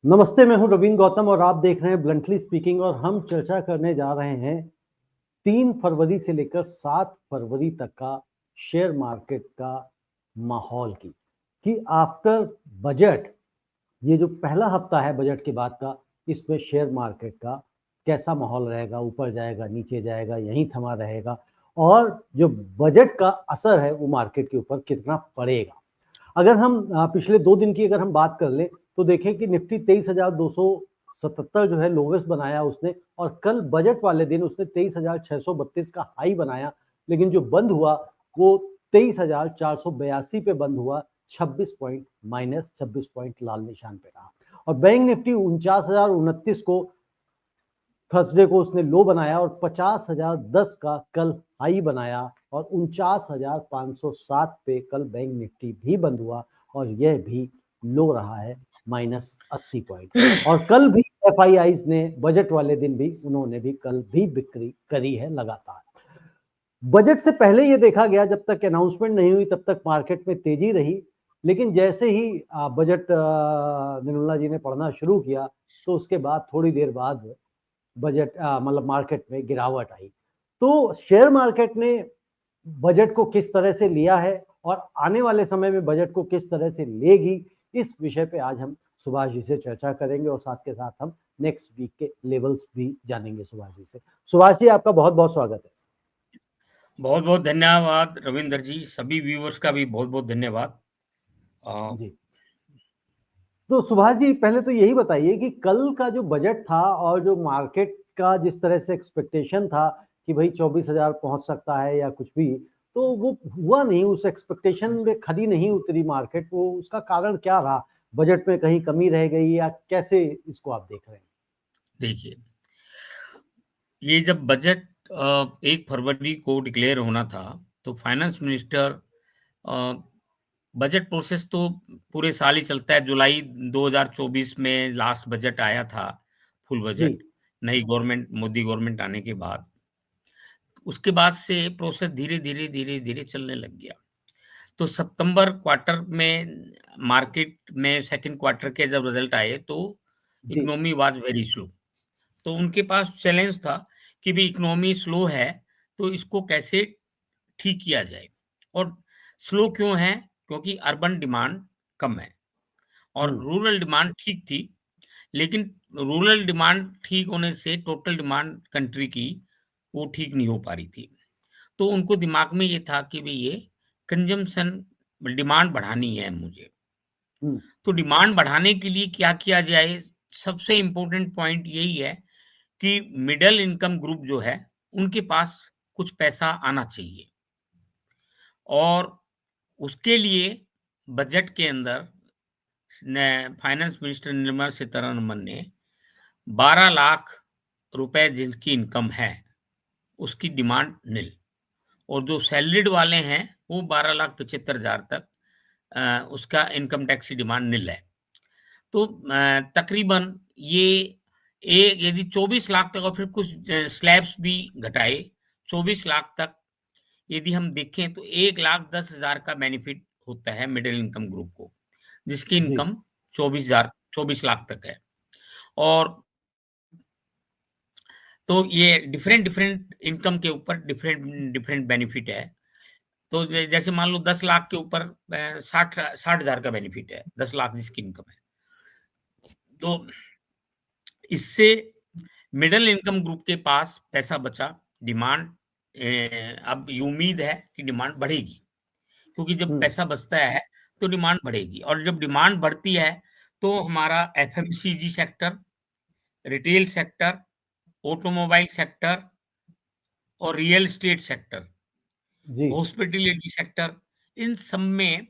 नमस्ते, मैं हूं रवीन गौतम और आप देख रहे हैं ब्लंटली स्पीकिंग और हम चर्चा करने जा रहे हैं 3 फरवरी से लेकर 7 फरवरी तक का शेयर मार्केट का माहौल की कि आफ्टर बजट ये जो पहला हफ्ता है बजट के बाद का, इसमें शेयर मार्केट का कैसा माहौल रहेगा, ऊपर जाएगा, नीचे जाएगा, यहीं थमा रहेगा और जो बजट का असर है वो मार्केट के ऊपर कितना पड़ेगा। अगर हम पिछले 2 दिन की अगर हम बात कर लें तो देखें कि निफ्टी 23,277 जो है लोवेस्ट बनाया उसने और कल बजट वाले दिन उसने 23,632 का हाई बनाया, लेकिन जो बंद हुआ वो 23,482 पे बंद हुआ, 26 पॉइंट माइनस 26 पॉइंट लाल निशान पे रहा। और बैंक निफ्टी 49,029 को थर्सडे को उसने लो बनाया और 50,010 का कल हाई बनाया और 49,507 पे कल बैंक निफ्टी भी बंद हुआ और यह भी लो रहा है -80 पॉइंट। और कल भी एफआईआईज ने बजट वाले दिन भी उन्होंने भी कल भी बिक्री करी है लगातार। बजट से पहले ये देखा गया जब तक अनाउंसमेंट नहीं हुई तब तक मार्केट में तेजी रही, लेकिन जैसे ही बजट निर्मला जी ने पढ़ना शुरू किया तो उसके बाद थोड़ी देर बाद बजट मतलब मार्केट में गिरावट आई। तो शेयर मार्केट ने बजट को किस तरह से लिया है और आने वाले समय में बजट को किस तरह से लेगी, इस विषय पे आज हम सुभाष जी से चर्चा करेंगे और साथ के साथ हम नेक्स्ट वीक के लेवल्स भी जानेंगे सुभाष जी से। सुभाष जी, आपका बहुत बहुत स्वागत है। बहुत बहुत धन्यवाद रविंदर जी, सभी व्यूअर्स का भी बहुत बहुत धन्यवाद। जी, तो सुभाष जी पहले तो यही बताइए कि कल का जो बजट था और जो मार्केट का जिस तरह से एक्सपेक्टेशन था कि भाई 24,000 पहुंच सकता है या कुछ भी, तो वो हुआ नहीं, उस एक्सपेक्टेशन में खरी नहीं उतरी मार्केट। वो उसका कारण क्या रहा? बजट में कहीं कमी रह गई या कैसे इसको आप देख रहे हैं? देखिए, ये जब बजट 1 फरवरी को डिक्लेयर होना था तो फाइनेंस मिनिस्टर बजट प्रोसेस तो पूरे साल ही चलता है। जुलाई 2024 में लास्ट बजट आया था, फुल जी, बजट, नई गवर्नमेंट, मोदी गवर्नमेंट आने के बाद। उसके बाद से प्रोसेस धीरे धीरे धीरे धीरे चलने लग गया। तो सितंबर क्वार्टर में मार्केट में सेकंड क्वार्टर के जब रिजल्ट आए तो जी, इकोनॉमी वाज वेरी स्लो। तो उनके पास चैलेंज था कि भी इकोनॉमी स्लो है तो इसको कैसे ठीक किया जाए। और स्लो क्यों है? क्योंकि अर्बन डिमांड कम है और हम्म, रूरल डिमांड ठीक थी। लेकिन रूरल डिमांड ठीक होने से टोटल डिमांड कंट्री की वो ठीक नहीं हो पा रही थी। तो उनको दिमाग में ये था कि भाई ये कंजम्पशन डिमांड बढ़ानी है मुझे। हम्म, तो डिमांड बढ़ाने के लिए क्या किया जाए? सबसे इम्पोर्टेंट पॉइंट यही है कि मिडिल इनकम ग्रुप जो है उनके पास कुछ पैसा आना चाहिए। और उसके लिए बजट के अंदर फाइनेंस मिनिस्टर निर्मला सीतारमन ने 12 लाख रुपए जिनकी इनकम है उसकी डिमांड निल, और जो सैलरीड वाले हैं वो 12,75,000 तक उसका इनकम टैक्स की डिमांड निल है। तो तकरीबन ये एक यदि 24 लाख तक और फिर कुछ स्लैब्स भी घटाए 24 लाख तक यदि हम देखें तो 1,10,000 का बेनिफिट होता है मिडिल इनकम ग्रुप को, जिसकी जी, इनकम 24 लाख तक है। और तो ये डिफरेंट डिफरेंट इनकम के ऊपर डिफरेंट डिफरेंट बेनिफिट है। तो जैसे मान लो 10 लाख के ऊपर 60,000 का बेनिफिट है, 10 लाख जिसकी इनकम है। तो इससे मिडिल इनकम ग्रुप के पास पैसा बचा। डिमांड अब ये उम्मीद है कि डिमांड बढ़ेगी, क्योंकि जब हम्म, पैसा बचता है तो डिमांड बढ़ेगी, और जब डिमांड बढ़ती है तो हमारा FMCG sector, retail sector, automobile sector और रियल एस्टेट सेक्टर, जी, हॉस्पिटैलिटी सेक्टर, इन सब में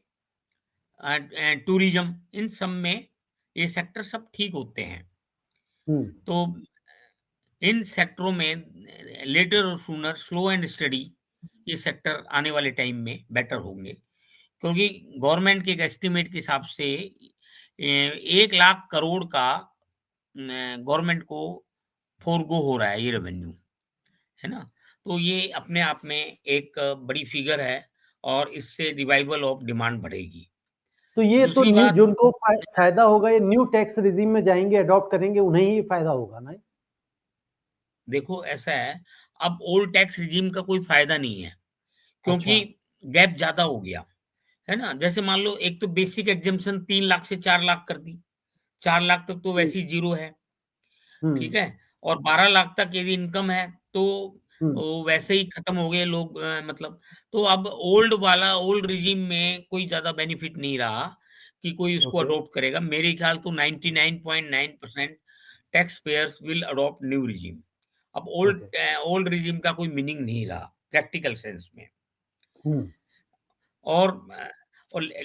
टूरिज्म, इन सब में ये सेक्टर सब ठीक होते हैं। हम्म, तो इन सेक्टरों में लेटर और सूनर, स्लो एंड स्टडी, ये सेक्टर आने वाले टाइम में बेटर होंगे, क्योंकि गवर्नमेंट के एक एस्टिमेट के हिसाब से 1 लाख करोड़ का गवर्नमेंट को फोरगो हो रहा है ये रेवेन्यू, है ना? तो ये अपने आप में एक बड़ी फिगर है और इससे रिवाइवल ऑफ डिमांड बढ़ेगी। तो ये तो दूसरी बात, जो उनको फायदा होगा, ये न्यू टैक्स रिजीम में जाएंगे, अडॉप्ट करेंगे, उन्हें ही फायदा होगा ना। देखो ऐसा है, अब ओल्ड टैक्स रिजीम का कोई फायदा नहीं है, क्योंकि अच्छा। गैप ज्यादा हो गया है ना। जैसे मान लो, एक तो बेसिक एग्जाम्पशन 3 लाख से 4 लाख कर दी, 4 लाख तक तो हम्म। वैसे ही जीरो है, हम्म। ठीक है। और 12 लाख तक यदि इनकम है तो हम्म। वो वैसे ही खत्म हो गए लोग, मतलब। तो अब ओल्ड वाला, ओल्ड रिजीम में कोई ज्यादा बेनिफिट नहीं रहा कि कोई उसको ओके। अडॉप्ट करेगा। मेरे ख्याल तो 99.9% tax payers will adopt new regime. अब ओके। ओल्ड रिजीम का कोई मीनिंग नहीं रहा प्रैक्टिकल सेंस में। हम्म। और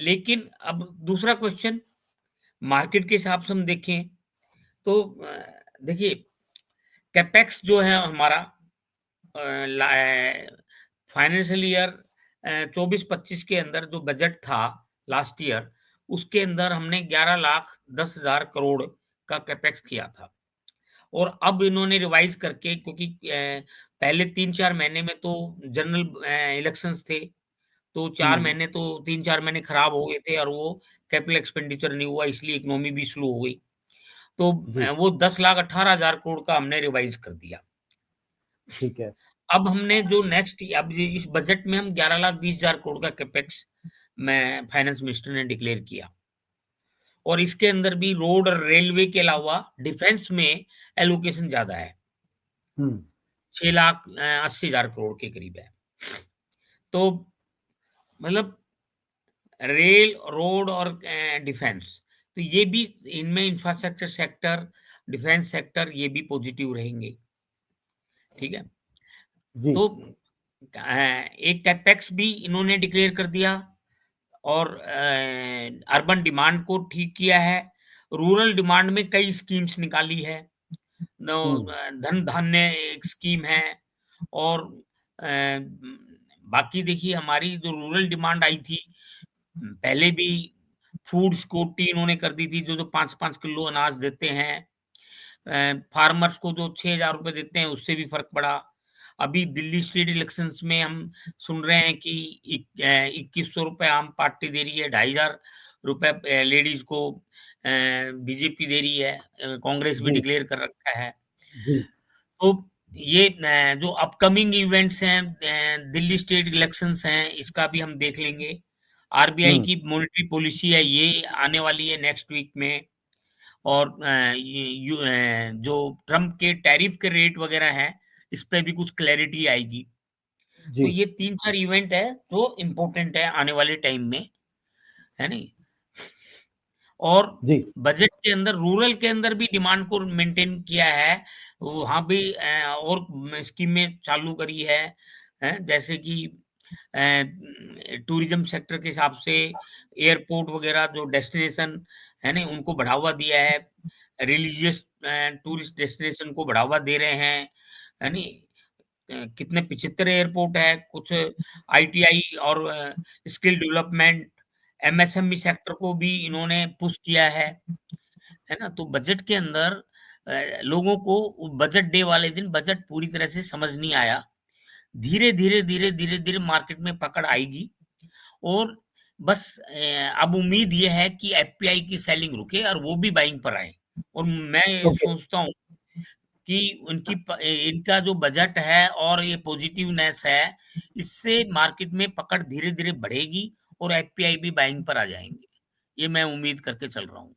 लेकिन अब दूसरा क्वेश्चन, मार्केट के हिसाब से हम देखें तो देखिए, कैपेक्स जो है हमारा, फाइनेंशियल ईयर 24-25 के अंदर जो बजट था लास्ट ईयर, उसके अंदर हमने 11,10,000 करोड़ का कैपेक्स किया था। और अब इन्होंने रिवाइज करके, क्योंकि पहले 3-4 महीने में तो जनरल इलेक्शंस थे, तो 4 महीने तो 3-4 महीने खराब हो गए थे, और वो कैपिटल एक्सपेंडिचर नहीं हुआ, इसलिए इकोनॉमी भी स्लो हो गई। तो जी। वो 10,18,000 करोड़ का हमने रिवाइज कर दिया। ठीक है। अब हमने जो नेक्स्ट, अब इस बजट में हम 11,20,000 करोड़ का कैपेक्स में फाइनेंस मिनिस्टर ने डिक्लेयर किया। और इसके अंदर भी रोड और रेलवे के अलावा डिफेंस में एलोकेशन ज्यादा है, हम्म। 6,80,000 करोड़ के करीब है। तो मतलब रेल, रोड और डिफेंस, तो ये भी, इनमें इंफ्रास्ट्रक्चर सेक्टर, डिफेंस सेक्टर, ये भी पॉजिटिव रहेंगे, ठीक है। जी। तो एक कैपेक्स भी इन्होंने डिक्लेयर कर दिया, और अर्बन डिमांड को ठीक किया है। रूरल डिमांड में कई स्कीम्स निकाली है, हम्म। धन धान्य एक स्कीम है। और बाकी देखिए, हमारी जो रूरल डिमांड आई थी पहले भी, फूड सिक्योरिटी इन्होंने कर दी थी, जो जो 5-5 किलो अनाज देते हैं। फार्मर्स को जो 6,000 रुपए देते हैं, उससे भी फर्क पड़ा। अभी दिल्ली स्टेट इलेक्शंस में हम सुन रहे हैं कि 2100 रुपए आम पार्टी दे रही है, 2,500 रुपए लेडीज को बीजेपी दे रही है, कांग्रेस भी जी। डिक्लेयर कर रखा है। जी। तो ये जो अपकमिंग इवेंट्स हैं, दिल्ली स्टेट इलेक्शंस हैं, इसका भी हम देख लेंगे। आरबीआई हम्म। की मॉनेटरी पॉलिसी है, ये आने वाली है नेक्स्ट वीक में। और जो ट्रम्प के टैरिफ के रेट वगैरह हैं, इस पे भी कुछ क्लैरिटी आएगी। जी। तो ये 3-4 इवेंट है जो इम्पोर्टेंट है आने वाले टाइम में, है नहीं। और जी। बजट के अंदर रूरल के अंदर भी डिमांड को मेंटेन किया है, वहाँ भी और स्कीमें चालू करी है, जैसे कि टूरिज्म सेक्टर के हिसाब से एयरपोर्ट वगैरह जो डेस्टिनेशन है ना, उनको बढ़ावा दिया है। रिलीजियस टूरिस्ट डेस्टिनेशन को बढ़ावा दे रहे हैं, है नी। कितने 75 एयरपोर्ट है, कुछ आईटीआई और स्किल डेवलपमेंट, एमएसएमई सेक्टर को भी इन्होंने पुश किया है ना। तो बजट के अंदर लोगों को बजट डे वाले दिन बजट पूरी तरह से समझ नहीं आया। धीरे-धीरे मार्केट में पकड़ आएगी। और बस अब उम्मीद ये है कि एफपीआई की सेलिंग रुके और वो भी बाइंग पर आए। और मैं ओके। सोचता हूँ कि इनका जो बजट है और ये पॉजिटिवनेस है, इससे मार्केट में पकड़ धीरे-धीरे बढ़ेगी और एफपीआई भी बाइंग पर आ जाएँगे। ये मैं उम्मीद करके चल रहा हूँ।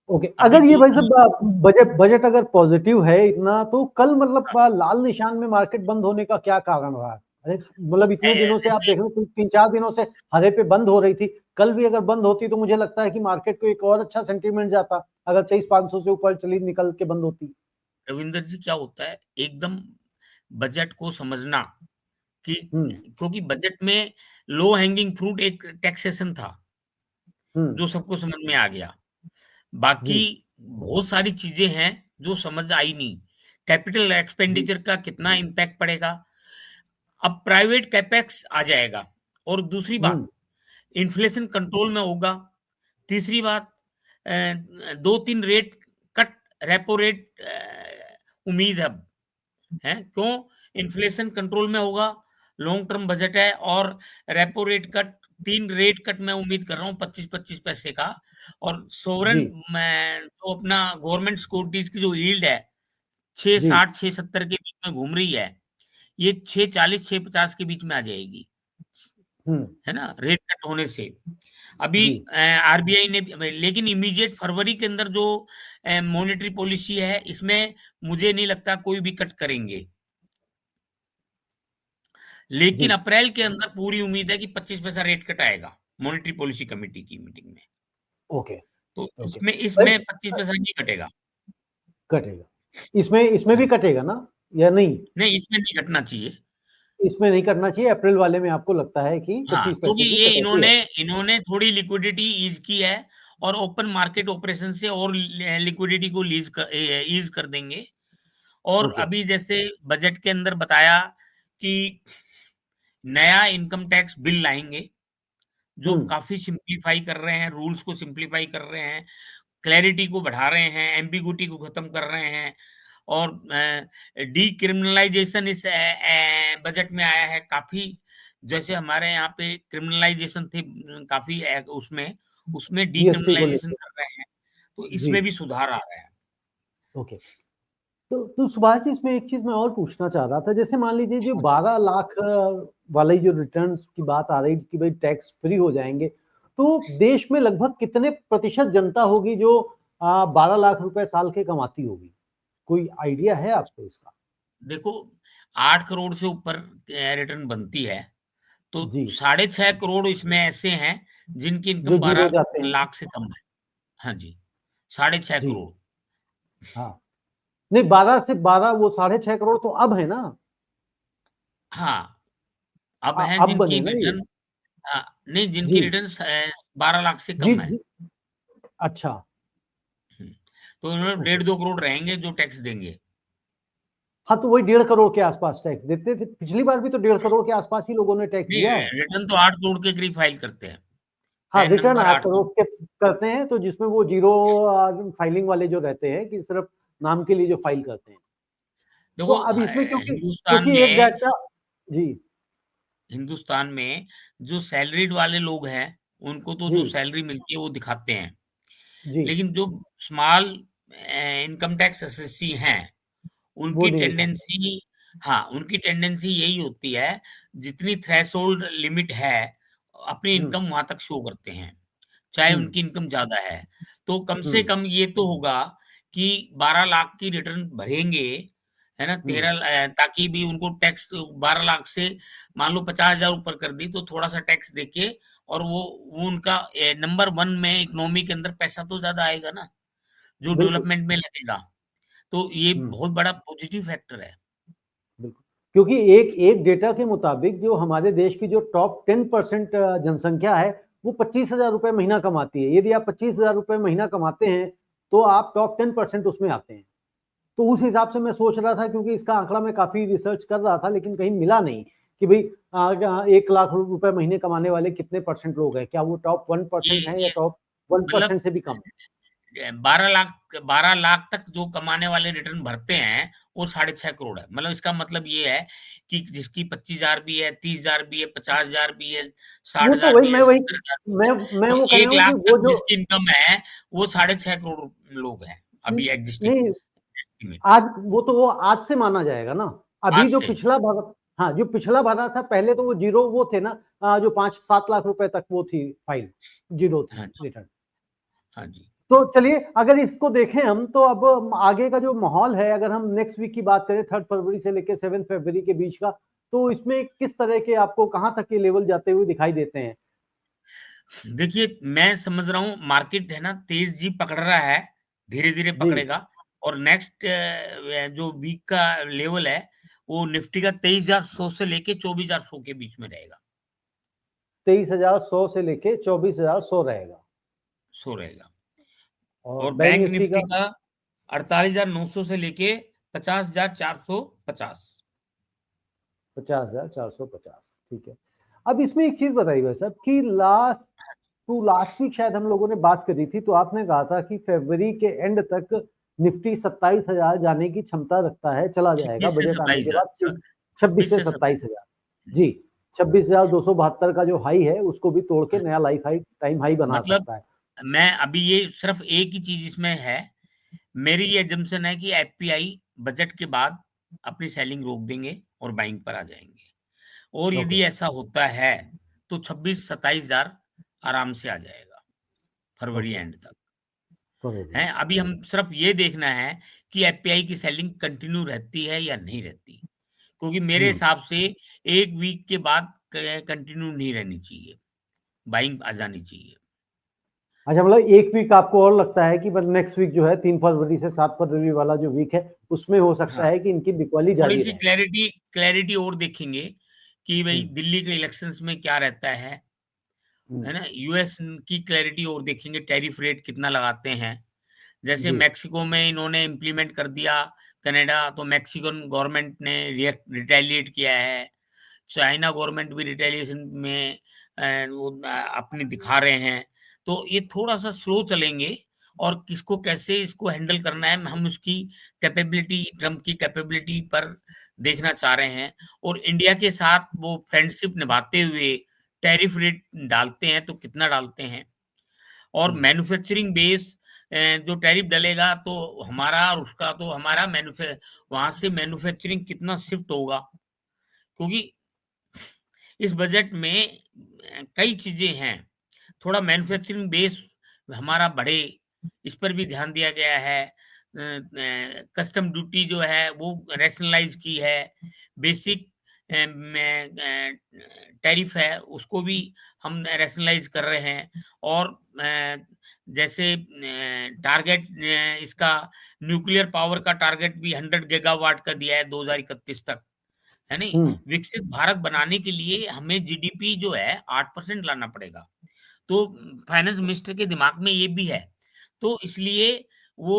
ओके, अभी अगर ये तो भाई साहब बजट बजट अगर पॉजिटिव है इतना, तो कल मतलब लाल निशान में मार्केट बंद होने का क्या कारण रहा? अरे मतलब इतने दिनों से आप देखिए, देख रहे हो, 3-4 दिनों से हरे पे बंद हो रही थी। कल भी अगर बंद होती तो मुझे लगता है कि मार्केट को एक और अच्छा सेंटीमेंट जाता, अगर 23,500 से ऊपर चली निकल के बंद होती। रविंदर जी, क्या होता है एकदम बजट को समझना कि, हम्म। क्योंकि बजट में लो हैंगिंग फ्रूट एक टैक्सेशन था, हम्म। जो सबको समझ में आ गया। बाकी जी। बहुत सारी चीजें हैं जो समझ आई नहीं। Capital G. एक्सपेंडिचर का कितना इम्पैक्ट पड़ेगा, अब प्राइवेट कैपेक्स आ जाएगा। और दूसरी बात, हम्म। इन्फ्लेशन कंट्रोल में होगा। तीसरी बात, 2-3 रेट कट, रेपो रेट उम्मीद है अब, है क्यों? इन्फ्लेशन कंट्रोल में होगा, लॉन्ग टर्म बजट है, और repo rate cut 3 rate cut मैं उम्मीद कर रहा हूँ 25-25 पैसे का, और सोवरेन जी मैं जो अपना गवर्नमेंट सिक्योरिटीज की जो यील्ड है जी 6.60 6.70 के बीच में घूम रही है, ये 6.40 6.50 के बीच में आ जाएगी, हम्म है ना, रेट कट होने से। अभी जी आरबीआई ने लेकिन इमीडिएट फरवरी के अंदर जो मॉनेटरी पॉलिसी है, इसमें मुझे नहीं लगता कोई भी कट करेंगे, जी लेकिन अप्रैल के अंदर पूरी उम्मीद है कि 25 पैसा रेट कट आएगा मॉनेटरी पॉलिसी कमेटी की मीटिंग में। ओके तो ओके इसमें भाई इसमें 25 पैसा नहीं कटेगा। कटेगा इसमें इसमें हाँ भी जी। कटेगा ना या नहीं? नहीं, इसमें नहीं कटना चाहिए। इसमें नहीं करना चाहिए, अप्रैल वाले में आपको लगता है कि हाँ, 25 क्योंकि पैसे की ये कटौती इन्होंने है? इन्होंने थोड़ी लिक्विडिटी ईज़ की है, और ओपन मार्केट ऑपरेशन से और लिक्विडिटी को ईज़ कर देंगे। और ओके अभी जैसे बजट के अंदर बताया कि नया इनकम टैक्स बिल लाएँगे, जो हम्म काफ़ी सिम्प्लीफाई कर रहे हैं, रूल्स को सिम्प्लीफाई कर रहे हैं, क्लैरिटी को बढ़ा रहे हैं, एम्बिगुइटी को खत्म कर रहे हैं, और डीक्रिमिनलाइजेशन इस बजट में आया है काफ़ी। जैसे हमारे यहाँ पे क्रिमिनलाइजेशन थी काफ़ी उसमें उसमें जीएसटी को डीक्रिमिनलाइजेशन लेके कर रहे हैं, तो जी इसमें भी सुधार आ रहा है। ओके तो सुभाष जी, इसमें एक चीज मैं और पूछना चाह रहा था, जैसे मान लीजिए जो हाँ, 12 लाख वाली जो रिटर्न्स की बात आ रही कि भाई टैक्स फ्री हो जाएंगे, तो देश में लगभग कितने प्रतिशत जनता होगी जो 12 लाख रुपए साल के कमाती होगी? कोई आइडिया है आपको इसका? देखो 8 करोड़ से ऊपर रिटर्न बनती है, तो जी 6.5 करोड़ इसमें ऐसे हैं जिनकी जो इनकम जीरो 12 जाते हैं। लाख से कम है। हाँ जी, 6.5 जी करोड़। हाँ नहीं, 12 से 12 वो 6.5 करोड़ तो अब है ना? हाँ, अब हैं अब जिनकी बने ना ये? रिटर्न नहीं, जिनकी जी रिटर्न 12 लाख से जी कम है। जी अच्छा हुँ, तो उन्होंने ओके 1.5-2 करोड़ रहेंगे जो टैक्स देंगे। हाँ तो वही 1.5 करोड़ के आसपास टैक्स देते थे, पिछली बार भी तो 1.5 करोड़ के आसपास ही लोगों ने टैक्स नहीं, दिया है। रिटर्न तो 8 करोड़ के करीब फाइल करते हैं। हाँ pan return number 8 8 crore crore. के करते हैं, तो जिसमें वो जीरो फाइलिंग वाले जो रहते हैं कि सिर्फ नाम के लिए जो फाइल करते हैं। तो देखो अब इसमें क्योंकि हिंदुस्तान क्योंकि एक में डाटा जी हिंदुस्तान में जो सैलरीड वाले लोग हैं, उनको तो जी जो सैलरी मिलती है वो दिखाते हैं। जी लेकिन जो स्मॉल इनकम टैक्स एसएससी हैं, वो उनकी नहीं दिखाते। टेंडेंसी हाँ, उनकी टेंडेंसी यही होती है, जितनी थ्रेशोल्ड लिमिट है, अपनी हम्म इनकम वहाँ तक शो करते हैं, चाहे हम्म उनकी इनकम ज़्यादा है। तो कम से हम्म कम ये तो होगा कि 12 लाख की रिटर्न भरेंगे, है ना? हम्म ताकि भी उनको टैक्स 12 लाख से मान लो 50,000 ऊपर कर दी, तो थोड़ा-सा टैक्स देके, और वो उनका नंबर 1 में इकोनॉमी के अंदर पैसा तो ज़्यादा आएगा ना, जो बिल्कुल डेवलपमेंट में लगेगा। तो ये हम्म बहुत बड़ा पॉजिटिव फैक्टर है। बिल्कुल, क्योंकि एक एक डेटा के मुताबिक जो हमारे देश की जो टॉप 10% जनसंख्या है, वो 25,000 रुपए महीना कमाती है। यदि आप 25,000 रुपए महीना कमाते हैं, तो आप टॉप 10% उसमें आते हैं। तो उस हिसाब से मैं सोच रहा था, क्योंकि इसका आंकड़ा मैं काफी रिसर्च कर रहा था, लेकिन कहीं मिला नहीं कि भाई 1 लाख रुपए महीने कमाने वाले कितने परसेंट लोग हैं, क्या वो टॉप 1% है या ये टॉप वन मतलब परसेंट से भी कम है? 12 लाख तक जो कमाने वाले रिटर्न भरते हैं, वो 6.5 करोड़ है। मतलब इसका मतलब ये है कि जिसकी 25,000 भी है, 30,000 भी है, 50,000 भी है, वो तो 60,000 वही भी है, मैं वही 70,000 भी है, मैं तो वो कह रहा 1 हूँ कि लाख वो तक जो जिसकी इनकम है, वो 6.5 करोड़ लोग हैं, अभी एग्जिस्टिंग नहीं, एस्टीमेट आज वो आज से माना जाएगा ना। आज अभी जो से। पिछला भरा, हाँ जो पिछला भरा था पहले, तो वो जीरो वो थे ना, जो 5-7 लाख रुपए तक वो थी फाइल, जीरो थी हाँ जी, रिटर्न। हाँ जी। तो चलिए, अगर इसको देखें हम, तो अब आगे का जो माहौल है, अगर हम नेक्स्ट वीक की बात करें 3 फरवरी से लेकर 7 फरवरी के बीच का, तो इसमें किस तरह के आपको कहाँ तक के लेवल जाते हुए दिखाई देते हैं? देखिए, मैं समझ रहा हूँ मार्केट है ना तेज़ जी पकड़ रहा है, धीरे-धीरे जी पकड़ेगा, और नेक्स्ट जो वीक का लेवल है, वो निफ्टी का 23,100 से लेके 24,100 के बीच में रहेगा, 23,100 से लेके 24,100 रहेगा। रहेगा। और और बैंक बैंक निफ्टी का निफ्टी का 48,900 से लेके 50,450। 50,450, ठीक है। अब इसमें एक चीज बताइए भाई साहब कि लास्ट वीक शायद हम लोगों ने बात करी थी, तो आपने कहा था कि फरवरी के एंड तक निफ्टी 27,000 जाने की क्षमता रखता है, चला जाएगा 26 से बजट आने के बाद, 27,000 छब्बीस 26 से से 27। 27,000। जी 26,272 का जो हाई है उसको भी तोड़ के हाँ, नया लाइफ हाई टाइम हाई बना मतलब सकता है। मैं अभी ये सिर्फ एक ही चीज़ इसमें है, मेरी ये असम्पशन है कि एफपीआई बजट के बाद अपनी सेलिंग रोक देंगे और बाइंग पर आ जाएँगे। और ओके, यदि ऐसा होता है, तो 26-27 हज़ार आराम से आ जाएगा, फरवरी ओके, एंड तक। समझ हैं, अभी हम सिर्फ ये देखना है कि एफपीआई की सेलिंग कंटिन्यू रहती है या नहीं रहती। क्योंकि मेरे हुँ। हिसाब से 1 वीक के बाद कंटिन्यू नहीं रहनी चाहिए, बाइंग आ जानी चाहिए। अच्छा, मतलब 1 वीक आपको और लगता है कि नेक्स्ट वीक जो है 3 फरवरी से 7 फरवरी वाला जो वीक है, उसमें हो सकता हाँ, है कि इनकी बिकवाली जारी थोड़ी-सी रहे? क्लैरिटी क्लैरिटी और देखेंगे कि भई हुँ, दिल्ली के इलेक्शंस में क्या रहता हुँ, है ना? यूएस की क्लैरिटी और देखेंगे, टैरिफ रेट कितना लगाते हैं। जैसे जी, मेक्सिको में इन्होंने इम्प्लीमेंट कर दिया, कनाडा, तो मेक्सिकन गवर्नमेंट ने रिटेलिएट किया है। चाइना गवर्नमेंट भी रिटेलिएशन में वो अपनी दिखा रहे हैं। तो ये थोड़ा-सा स्लो चलेंगे और किसको कैसे इसको हैंडल करना है, हम उसकी कैपेबिलिटी, ट्रम्प की कैपेबिलिटी पर देखना चाह रहे हैं। और इंडिया के साथ वो फ्रेंडशिप निभाते हुए टैरिफ रेट डालते हैं, तो कितना डालते हैं? और हुँ, मैन्युफैक्चरिंग बेस जो टैरिफ डलेगा, तो हमारा और उसका, तो हमारा वहाँ से मैन्युफैक्चरिंग कितना शिफ्ट होगा? क्योंकि इस बजट में कई चीज़ें हैं। थोड़ा मैन्युफैक्चरिंग बेस हमारा बढ़े, इस पर भी ध्यान दिया गया है। कस्टम ड्यूटी जो है वो रैशनलाइज़ की है। बेसिक टैरिफ है उसको भी हम रैशनलाइज़ कर रहे हैं। और जैसे टारगेट इसका न्यूक्लियर पावर का टारगेट भी 100 गीगावाट का दिया है 2031 तक। है नहीं? हुँ, विकसित भारत बनाने के लिए हमें जीडीपी जो है 8% लाना पड़ेगा। तो फाइनेंस मिनिस्टर के दिमाग में ये भी है। तो इसलिए वो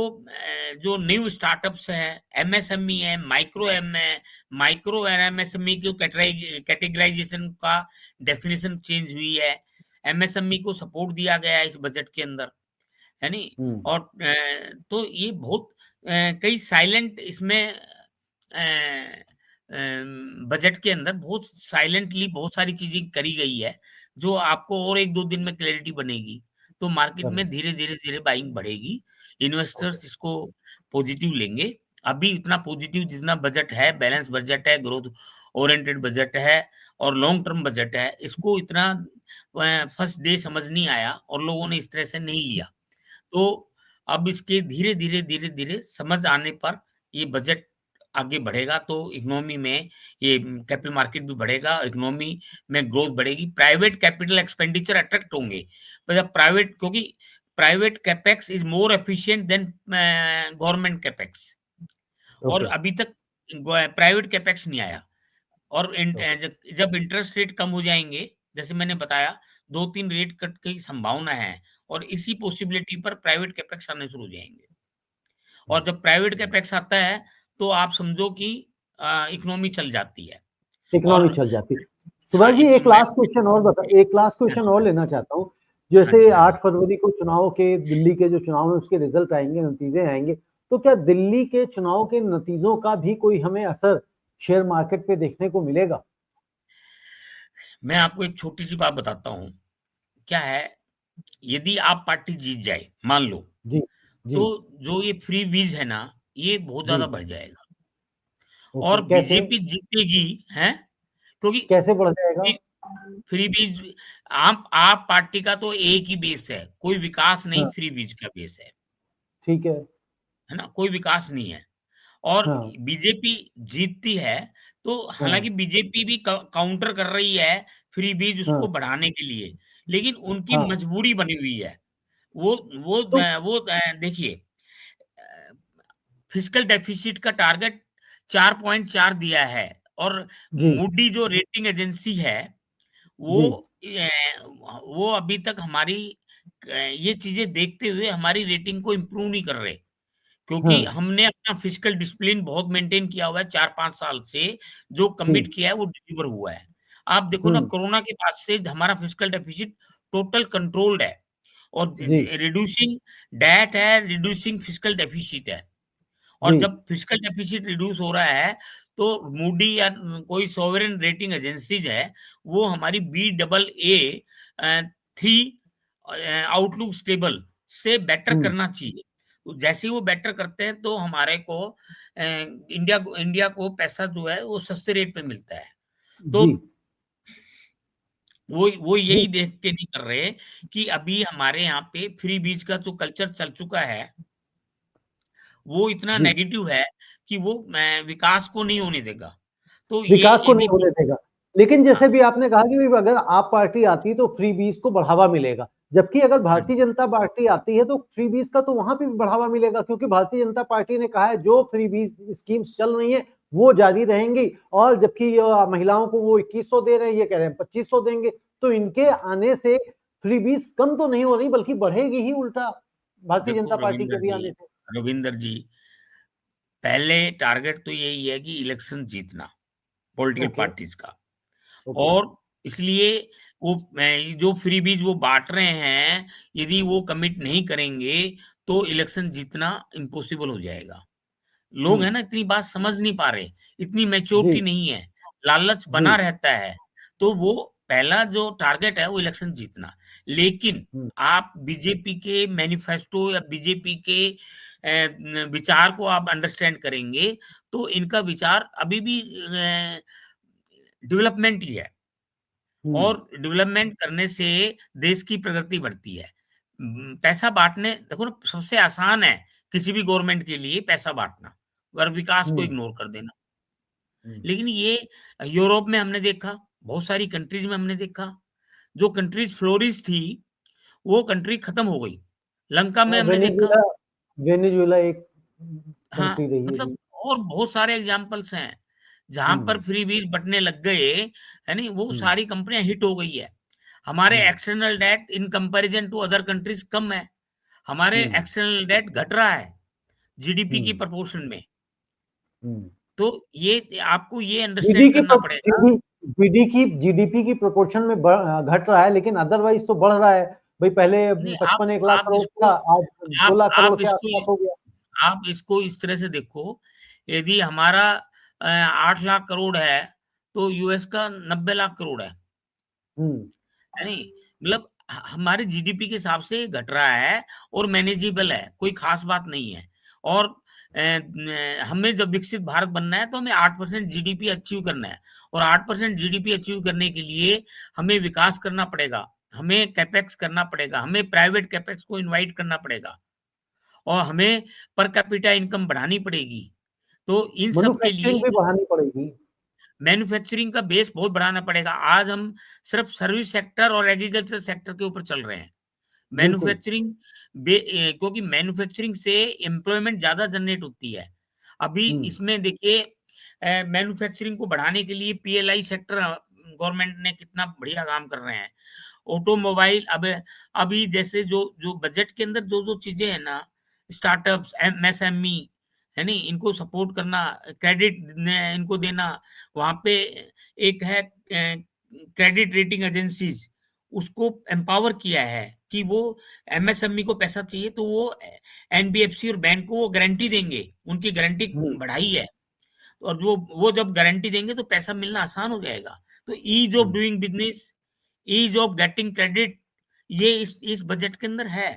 जो न्यू स्टार्टअप्स हैं, एमएसएमई है, माइक्रो एम है, माइक्रो और एमएसएमई को कैटेगराइजेशन का डेफिनिशन चेंज हुई है। एमएसएमई को सपोर्ट दिया गया है इस बजट के अंदर, है नहीं? हुँ, और तो ये बहुत कई साइलेंट इसमें बजट के अंदर बहुत साइलेंटली बहुत सारी चीज़ें करी गई है, जो आपको और 1-2 दिन में क्लैरिटी बनेगी। तो मार्केट में करेक्ट, धीरे-धीरे बाइंग बढ़ेगी। ओके, इन्वेस्टर्स इसको पॉज़िटिव लेंगे। अभी इतना पॉज़िटिव जितना बजट है, बैलेंस बजट है, ग्रोथ ओरिएंटेड बजट है और लॉन्ग टर्म बजट है, इसको इतना फर्स्ट डे समझ नहीं आया और लोगों ने इस तरह से नहीं लिया। तो अब इसके धीरे-धीरे, धीरे-धीरे समझ आने पर ये बजट आगे बढ़ेगा, तो इकोनॉमी में ये कैपिटल मार्केट भी बढ़ेगा, इकोनॉमी में ग्रोथ बढ़ेगी, प्राइवेट कैपिटल एक्सपेंडिचर अट्रैक्ट होंगे। पर जब प्राइवेट, क्योंकि private capex is more efficient then government capex. और ओके, अभी तक प्राइवेट कैपेक्स नहीं आया। और ओके, जब इंटरेस्ट रेट कम हो जाएँगे, जैसे मैंने बताया 2-3 रेट कट की संभावना है और इसी पॉसिबिलिटी पर प्राइवेट कैपेक्स आने शुरू हो जाएँगे। और हुँ, जब प्राइवेट हुँ। कैपेक्स आता है, तो आप समझो कि इकोनॉमी चल जाती है। इकोनॉमी और चल जाती। हाँ, सुभाष जी, एक एक मैं लास्ट क्वेश्चन और बता एक लास्ट हाँ क्वेश्चन जी, और लेना चाहता हूँ। हाँ जी, जैसे हाँ 8 जी। फरवरी को चुनाव के दिल्ली के जो चुनाव हैं उसके रिज़ल्ट आएँगे, नतीजे आएँगे, तो क्या दिल्ली के चुनाव के नतीजों का भी कोई हमें असर शेयर मार्केट पे देखने को मिलेगा? मैं आपको एक छोटी-सी बात बताता हूँ। क्या है, यदि आप पार्टी जीत जाए, मान लो, जी, जी, तो जो ये फ्रीबीज़ है ना, ये बहुत जी। ज़्यादा बढ़ जाएगा। ओके, और कैसे बीजेपी जीतेगी, हैं? क्योंकि कैसे बढ़ जाएगा? फ्री फ्रीबीज़, आप पार्टी का तो एक ही बेस है, कोई विकास नहीं, हाँ, फ्रीबीज़ का बेस ठीक है। है ना? कोई विकास नहीं है। और हाँ, बीजेपी जीतती है, तो हाँ, हालाँकि बीजेपी भी काउंटर कर रही है फ्रीबीज़ हाँ, उसको बढ़ाने के लिए, लेकिन उनकी हाँ। मजबूरी बनी हुई है। वो तो देखिए, अ, फिस्कल डेफिसिट का टारगेट 4.4 दिया है और जी, मूडी जो रेटिंग एजेंसी है, वो जी, वो अभी तक हमारी ये चीज़ें देखते हुए हमारी रेटिंग को इम्प्रूव नहीं कर रहे। हाँ, क्योंकि हमने अपना फिस्कल डिसिप्लिन बहुत मेंटेन किया हुआ है 4-5 साल से, जो जी, कमिट किया है वो डिलीवर हुआ है। आप देखो ना, हुँ, कोरोना के बाद से हमारा फिस्कल डेफिसिट टोटल कंट्रोल्ड है और जी, रिड्यूसिंग डेट है, रिड्यूसिंग फिस्कल डेफिसिट है। और जी, जब फिस्कल डेफिसिट रिड्यूस हो रहा है, तो मूडी या कोई सॉवरेन रेटिंग एजेंसीज है, वो हमारी Baa3 आउटलुक स्टेबल से बेटर हम्म, करना चाहिए। तो जैसे ही वो बेटर करते हैं तो हमारे को इंडिया को पैसा जो है वो सस्ते रेट पे मिलता है। तो जी वो जी यही देख के नहीं कर रहे कि अभी हमारे यहाँ पे फ्री बीज का जो कल्चर चल चुका है, वो इतना जी, नेगेटिव है कि वो विकास को नहीं होने देगा। तो ये विकास को नहीं यदि होने देगा। लेकिन हाँ, जैसे भी आपने कहा कि भी अगर आप पार्टी आती है तो फ्री बीज को बढ़ावा मिलेगा, जबकि अगर हाँ, भारतीय जनता पार्टी आती है तो फ्री बीज का तो वहां पे भी बढ़ावा मिलेगा, क्योंकि भारतीय जनता पार्टी ने कहा है जो फ्री बीज स्कीम्स चल रही है वो जारी रहेंगी। और जबकि महिलाओं को वो 2100 दे रहे हैं, ये कह रहे हैं 2500 देंगे। तो इनके आने से फ्री बीज कम तो नहीं हो रही बल्कि बढ़ेगी ही उल्टा, भारतीय जनता देखो पार्टी के भी आने से। रविंदर जी, पहले टारगेट तो यही है कि इलेक्शन जीतना पॉलिटिकल ओके। पार्टीज का। ओके। और इसलिए वो जो फ्रीबीज वो बांट रहे हैं, यदि वो कमिट नहीं करेंगे तो इलेक्शन जीतना इम्पॉसिबल हो जाएगा। लोग है हम्म। ना इतनी बात समझ नहीं पा रहे, इतनी जी मैच्योरिटी नहीं है, लालच जी। बना रहता है। तो वो पहला जो टारगेट है वो इलेक्शन जीतना। लेकिन हम्म। आप बीजेपी के मैनिफेस्टो या बीजेपी के विचार को आप अंडरस्टैंड करेंगे तो इनका विचार अभी भी डेवलपमेंट ही है। हम्म। और डेवलपमेंट करने से देश की प्रगति बढ़ती है। पैसा बांटने देखो ना, सबसे आसान है किसी भी गवर्नमेंट के लिए पैसा बांटना और विकास को हम्म। इग्नोर कर देना। हम्म। लेकिन ये यूरोप में हमने देखा, बहुत सारी कंट्रीज में हमने देखा, जो कंट्रीज फ्लोरिश थी वो कंट्री खत्म हो गई। लंका में हाँ, हमने देखा। वेनेजुएला, वेनेजुएला एक हाँ, कंट्री रही है मतलब जी। और बहुत सारे एग्जाम्पल्स हैं जहां पर हुँ, फ्रीबीज बंटने लग गए, है नहीं, वो हुँ, सारी कंपनियां हिट हो गई है। हमारे हुँ, external debt in comparison to other countries कम है। हमारे हुँ, एक्सटर्नल डेट घट रहा है जीडीपी की हुँ, प्रोपोर्शन में। हुँ। तो ये आपको ये जीडी अंडरस्टैंड की करना प्रो पड़ेगा। जीडी जीडीपी की प्रोपोर्शन में घट रहा है, लेकिन अदरवाइज़ तो बढ़ रहा है। भई पहले नहीं, 55-1 लाख आप करोड़ इसको था, आज 2 लाख करोड़ आप के इसको आस-पास हो गया। आप इसको इस तरह से देखो, यदि हमारा 8 लाख करोड़ है तो यूएस का 90 लाख करोड़ हुँ, है नहीं? मतलब हमारे जीडीपी के हिसाब से घट रहा है और मैनेजेबल है, कोई खास बात नहीं है। और हमें जब विकसित भारत बनना है तो हमें 8% जीडीपी अचीव करना है। और 8% जीडीपी अचीव करने के लिए हमें विकास करना पड़ेगा, हमें कैपेक्स करना पड़ेगा, हमें प्राइवेट कैपेक्स को इनवाइट करना पड़ेगा और हमें पर कैपिटा इनकम बढ़ानी पड़ेगी। तो इन सब के मैन्युफैक्चरिंग लिए भी बढ़ानी पड़ेगी। मैन्युफैक्चरिंग का बेस बहुत बढ़ाना पड़ेगा। आज हम सिर्फ सर्विस सेक्टर और एग्रीकल्चर सेक्टर के ऊपर चल रहे हैं। बिल्कुल। मैन्युफैक्चरिंग क्योंकि मैन्युफैक्चरिंग से एम्प्लॉयमेंट ज़्यादा जनरेट होती है। अभी हुँ, इसमें देखिए मैन्युफैक्चरिंग को बढ़ाने के लिए पीएलआई सेक्टर गवर्नमेंट ने कितना बढ़िया काम कर रहे हैं। ऑटोमोबाइल अब अभी जैसे जो जो बजट के अंदर जो-जो चीज़ें हैं ना, स्टार्टअप्स, एमएसएमई, है नहीं? इनको सपोर्ट करना, क्रेडिट इनको देना, वहाँ पे एक है क्रेडिट रेटिंग एजेंसीज़, उसको एम्पावर किया है कि वो एमएसएमई को पैसा चाहिए तो वो एनबीएफसी और बैंक को वो गारंटी देंगे, उनकी गारंटी हुँ, बढ़ाई है। और जो वो जब गारंटी देंगे तो पैसा मिलना आसान हो जाएगा। तो ease of hmm. Doing business, ease of getting credit, ये इस बजट के अंदर है।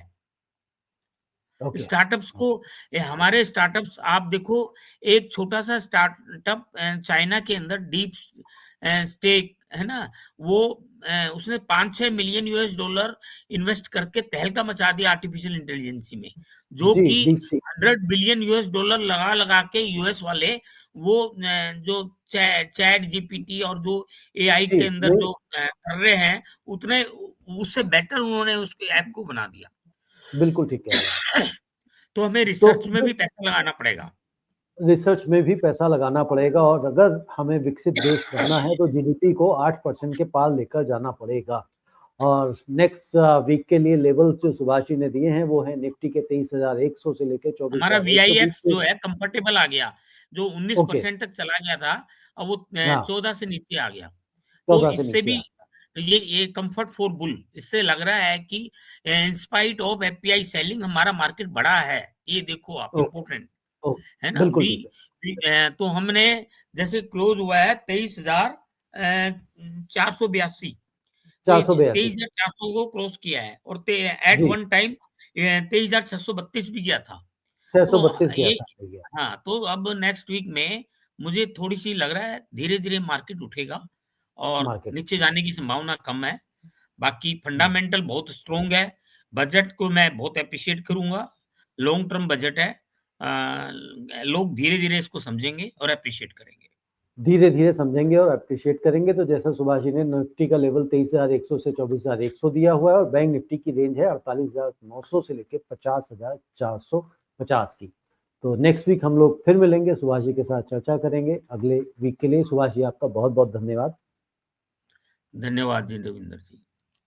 ओके। स्टार्टअप्स को हमारे स्टार्टअप्स आप देखो, एक छोटा-सा स्टार्टअप चाइना के अंदर डीप स्टेक है ना? वो उसने 5-6 मिलियन यूएस डॉलर इन्वेस्ट करके तहलका मचा दिया आर्टिफिशियल इंटेलिजेंसी में, जो जी, कि deep sea. 100 billion US dollar लगा-लगा के यूएस वाले वो जो चैट जीपीटी और जो एआई जी, के अंदर नहीं, जो कर रहे हैं, उतने उससे बेटर उन्होंने उस ऐप को बना दिया। बिल्कुल ठीक कह रहे हैं आप। तो हमें तो रिसर्च में भी पैसा लगाना पड़ेगा। रिसर्च में भी पैसा लगाना पड़ेगा, और अगर हमें विकसित देश बनना है तो जीडीपी को 8% के पार लेकर जाना पड़ेगा। और नेक्स्ट वीक के लिए लेवल्स जो सुभाष जी ने दिए हैं वो है निफ्टी के 23,100 से लेकर हमारा 24,120 वीआईएक्स के। जो है कंफर्टेबल आ गया, जो ओके। 19% तक चला गया था, अब वो हाँ, 14 से नीचे आ गया। तो 14 से इससे नीचे भी आ। ये कम्फर्ट फॉर बुल, इससे लग रहा है कि in spite of FPI selling हमारा मार्केट बड़ा है। ये देखो आप ओके। इम्पोर्टेंट ओके, है ना? बिल्कुल ठीक है। तो हमने जैसे क्लोज हुआ है 23,482, तो ये 482 23,400 को क्रॉस किया है और एट जी, वन टाइम 23,632 भी गया था। तो 632 गया ये था, सही है, हाँ, तो अब नेक्स्ट वीक में मुझे थोड़ी-सी लग रहा है धीरे-धीरे मार्केट उठेगा और मार्केट नीचे जाने की संभावना कम है। बाकी हुँ, फंडामेंटल बहुत स्ट्रॉन्ग है। बजट को मैं बहुत एप्रिशिएट करूँगा। लॉन्ग टर्म बजट है। लोग धीरे-धीरे इसको समझेंगे और एप्रिशिएट करेंगे। धीरे-धीरे समझेंगे और एप्रिशिएट करेंगे, तो जैसा सुभाष जी ने निफ्टी का लेवल 23,100 से 24,100 दिया हुआ है और बैंक निफ्टी की रेंज है 48,900 से लेके 50,450 की। तो नेक्स्ट वीक हम लोग फिर मिलेंगे, सुभाष जी के साथ चर्चा करेंगे अगले वीक के लिए। सुभाष जी आपका बहुत-बहुत धन्यवाद। धन्यवाद जी, रविंदर जी।